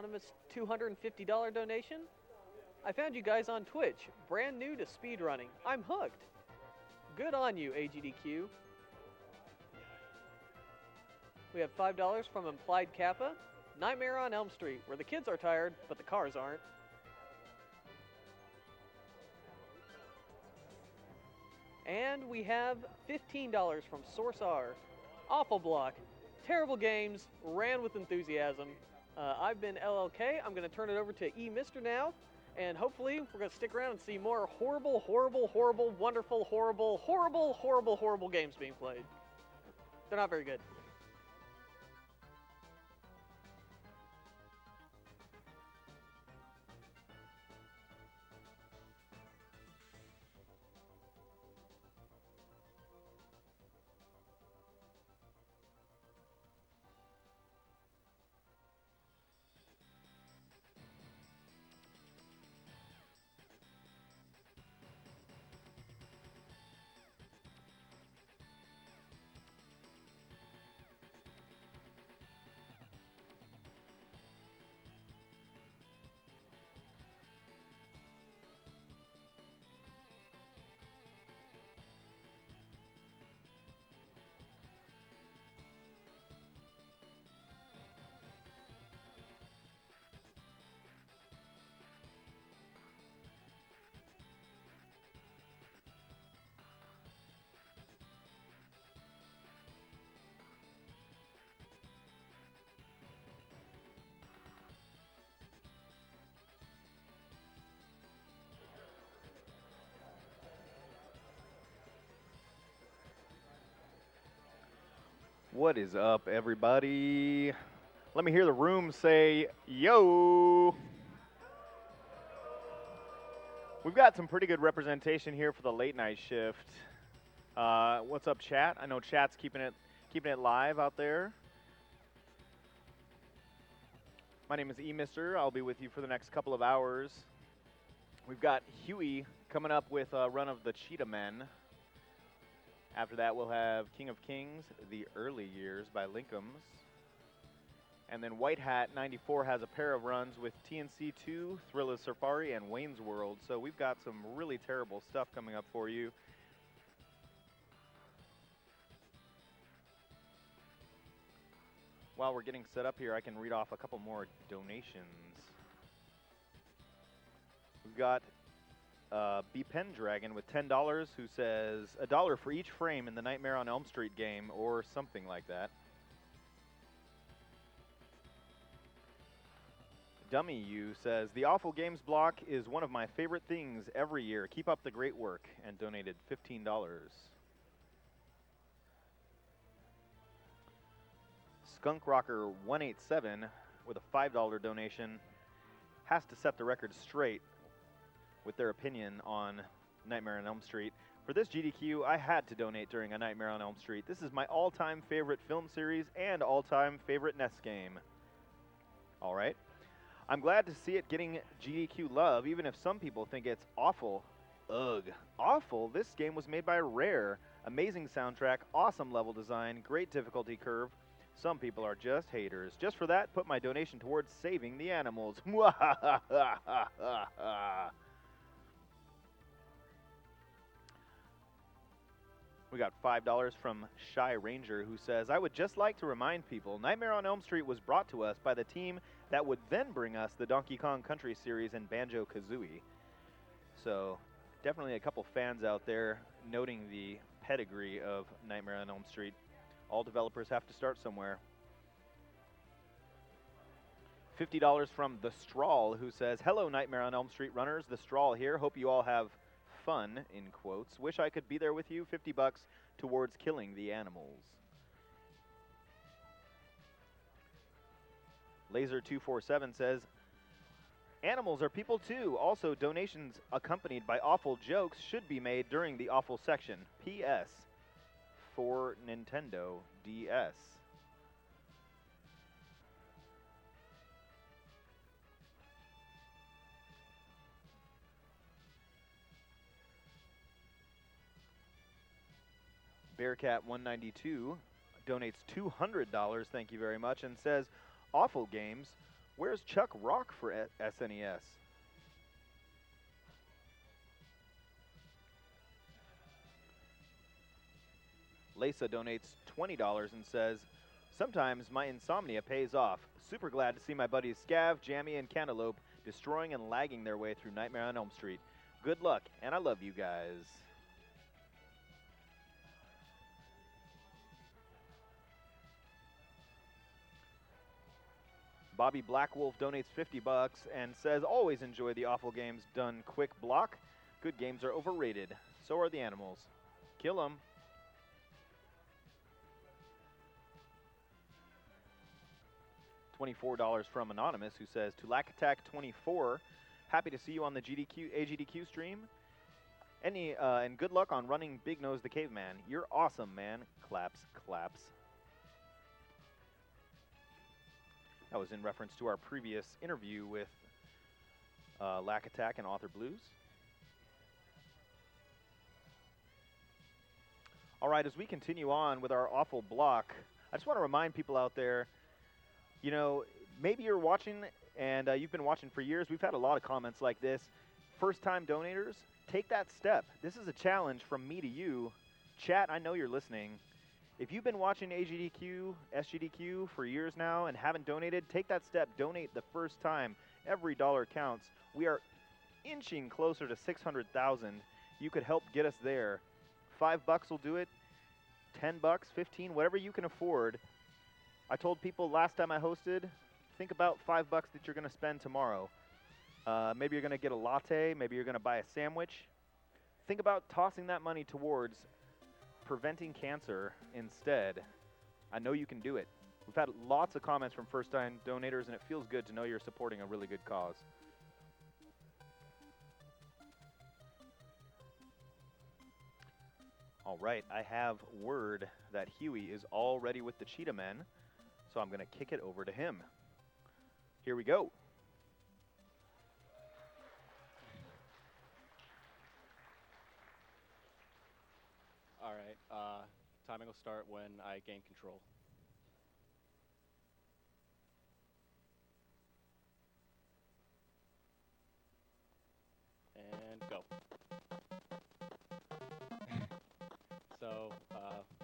anonymous $250 donation. I found you guys on Twitch, brand new to speedrunning. I'm hooked. Good on you, AGDQ. We have $5 from Implied Kappa. Nightmare on Elm Street, where the kids are tired, but the cars aren't. And we have $15 from Source R. Awful block. Terrible games, ran with enthusiasm. I've been LLK. I'm going to turn it over to Mister now. And hopefully we're going to stick around and see more horrible, wonderful, horrible games being played. They're not very good. What is up, everybody? Let me hear the room say, yo! We've got some pretty good representation here for the late night shift. What's up, chat? I know chat's keeping it live out there. My name is Mister. I'll be with you for the next couple of hours. We've got Huey coming up with a run of the Cheetahmen. After that, we'll have King of Kings, The Early Years by Linkums. And then White Hat 94 has a pair of runs with TNC 2, Thriller Safari, and Wayne's World. So we've got some really terrible stuff coming up for you. While we're getting set up here, I can read off a couple more donations. We've got B Pendragon with $10 who says $1 for each frame in the Nightmare on Elm Street game or something like that. Dummy You says the Awful Games block is one of my favorite things every year. Keep up the great work, and donated $15. Skunk Rocker 187 with a $5 donation has to set the record straight with their opinion on Nightmare on Elm Street. For this GDQ, I had to donate during A Nightmare on Elm Street. This is my all-time favorite film series and all-time favorite NES game. All right. I'm glad to see it getting GDQ love, even if some people think it's awful. Ugh. Awful? This game was made by Rare. Amazing soundtrack, awesome level design, great difficulty curve. Some people are just haters. Just for that, put my donation towards saving the animals. We got $5 from Shy Ranger, who says, I would just like to remind people, Nightmare on Elm Street was brought to us by the team that would then bring us the Donkey Kong Country series and Banjo-Kazooie. So, definitely a couple fans out there noting the pedigree of Nightmare on Elm Street. All developers have to start somewhere. $50 from The Strawl, who says, hello, Nightmare on Elm Street runners. The Strawl here. Hope you all have fun, in quotes. Wish I could be there with you. $50 towards killing the animals. Laser247 says, animals are people too. Also, donations accompanied by awful jokes should be made during the awful section. P.S. for Nintendo DS. Bearcat192 donates $200, thank you very much, and says, awful games, Where's Chuck Rock for SNES? Lisa donates $20 and says, sometimes my insomnia pays off. Super glad to see my buddies Scav, Jammy, and Cantaloupe destroying and lagging their way through Nightmare on Elm Street. Good luck, and I love you guys. Bobby Blackwolf donates $50 and says, always enjoy the awful games done quick block. Good games are overrated. So are the animals. Kill them. $24 from Anonymous, who says, to Lack Attack 24, happy to see you on the AGDQ stream. And good luck on running Big Nose the Caveman. You're awesome, man. Claps, claps. That was in reference to our previous interview with Lack Attack and Author Blues. All right, as we continue on with our awful block, I just want to remind people out there, you know, maybe you're watching and you've been watching for years. We've had a lot of comments like this. First-time donators, take that step. This is a challenge from me to you. Chat, I know you're listening. If you've been watching AGDQ, SGDQ for years now and haven't donated, take that step. Donate the first time. Every dollar counts. We are inching closer to 600,000. You could help get us there. $5 will do it. $10, 15, whatever you can afford. I told people last time I hosted, think about $5 that you're going to spend tomorrow. Maybe you're going to get a latte. Maybe you're going to buy a sandwich. Think about tossing that money towards preventing cancer instead. I know you can do it. We've had lots of comments from first-time donators, and it feels good to know you're supporting a really good cause. All right, I have word that Huey is all ready with the Cheetahmen, so I'm going to kick it over to him. Here we go. All right, timing will start when I gain control. And go. So,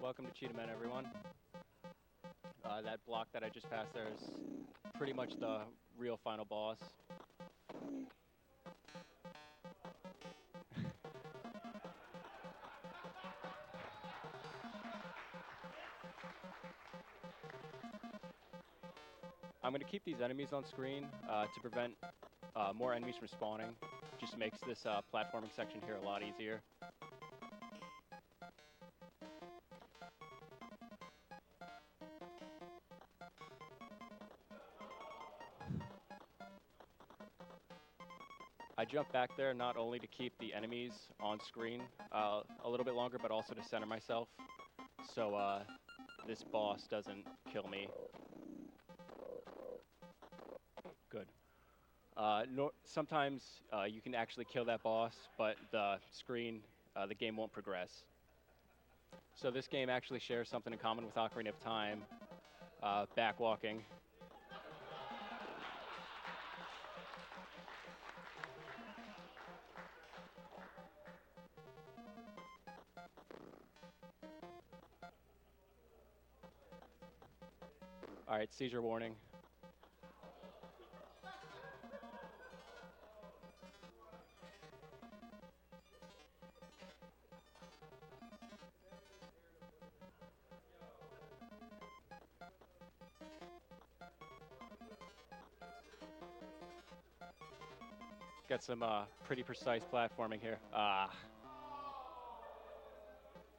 welcome to Cheetahmen, everyone. That block that I just passed there is pretty much the real final boss. I'm going to keep these enemies on screen to prevent more enemies from spawning. Just makes this platforming section here a lot easier. I jump back there not only to keep the enemies on screen a little bit longer, but also to center myself so this boss doesn't kill me. Good. Sometimes you can actually kill that boss, but the game won't progress. So this game actually shares something in common with Ocarina of Time, backwalking. All right, seizure warning. Got some pretty precise platforming here.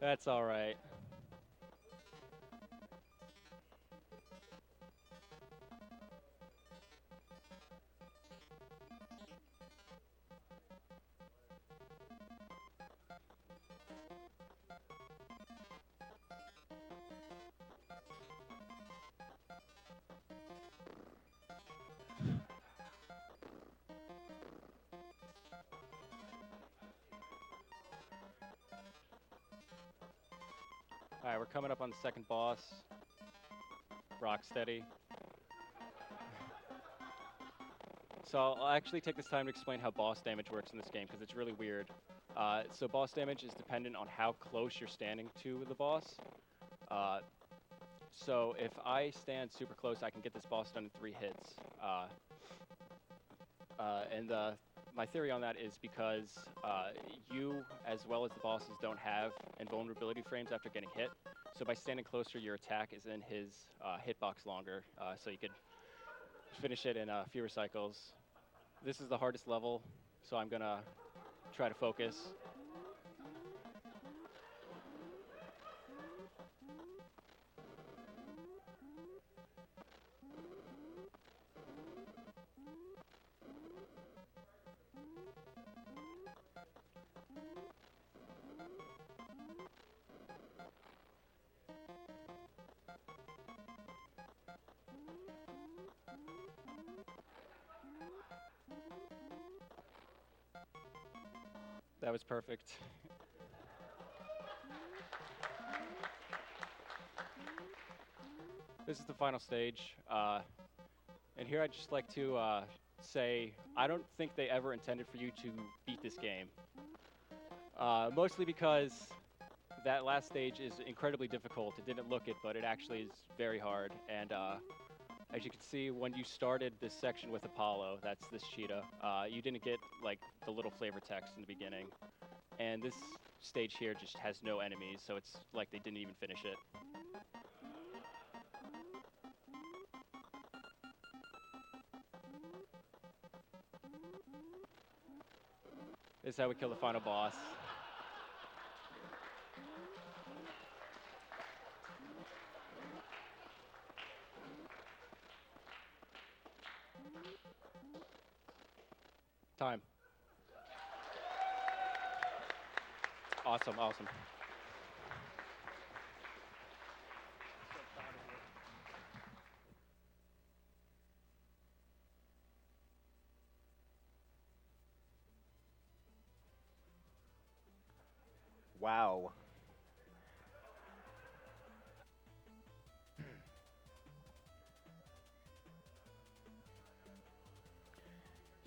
That's all right. All right, we're coming up on the second boss. Rock steady. So I'll actually take this time to explain how boss damage works in this game, because it's really weird. So boss damage is dependent on how close you're standing to the boss. So if I stand super close, I can get this boss done in 3 hits. My theory on that is because you, as well as the bosses, don't have invulnerability frames after getting hit. So by standing closer, your attack is in his hitbox longer, so you could finish it in fewer cycles. This is the hardest level, so I'm gonna try to focus. That was perfect. This is the final stage. And here I'd just like to say, I don't think they ever intended for you to beat this game. Mostly because that last stage is incredibly difficult. It didn't look it, but it actually is very hard. And as you can see, when you started this section with Apollo, that's this cheetah, you didn't get like the little flavor text in the beginning. And this stage here just has no enemies, so it's like they didn't even finish it. This is how we kill the final boss. Time. Awesome, awesome. Wow.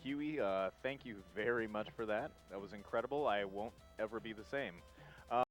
Huey, thank you very much for that. That was incredible. I won't ever be the same.